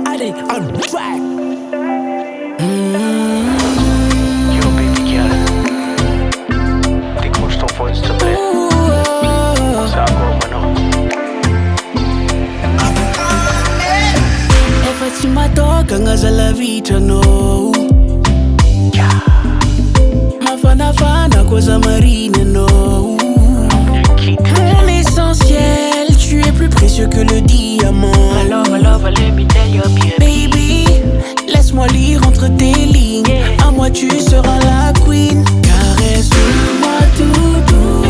Allez, on track. Yo baby girl, décroche ton phone s'il te plaît. C'est encore maintenant. Efa tsy matokagna zalavitra no mafanafana koa za marina no. Mon essentiel, tu es plus précieux que le diamant. My love, let me tell you Baby, laisse-moi lire entre tes lignes. À moi tu seras la queen. Caresse-moi tout doux.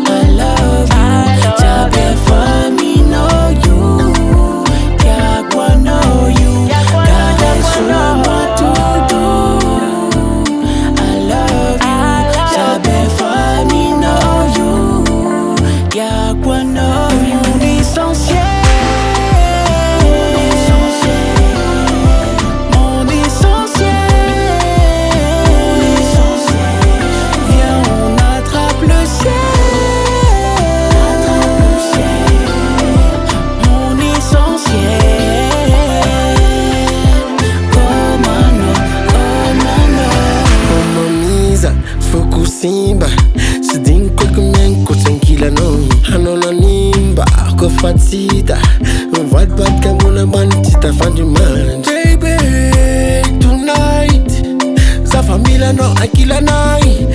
I love you. T'appelles famille, know you. Y'a know you. Caresse-moi tout doux. I love you. T'appelles famille, know you. Y'a know you. L'essentiel. Simba, sidin kwekumenko tranquila no. Hanona nimba, ko fatita. Vad bad kamuna bandita fandiman. Baby, tonight, za família no aquila nai.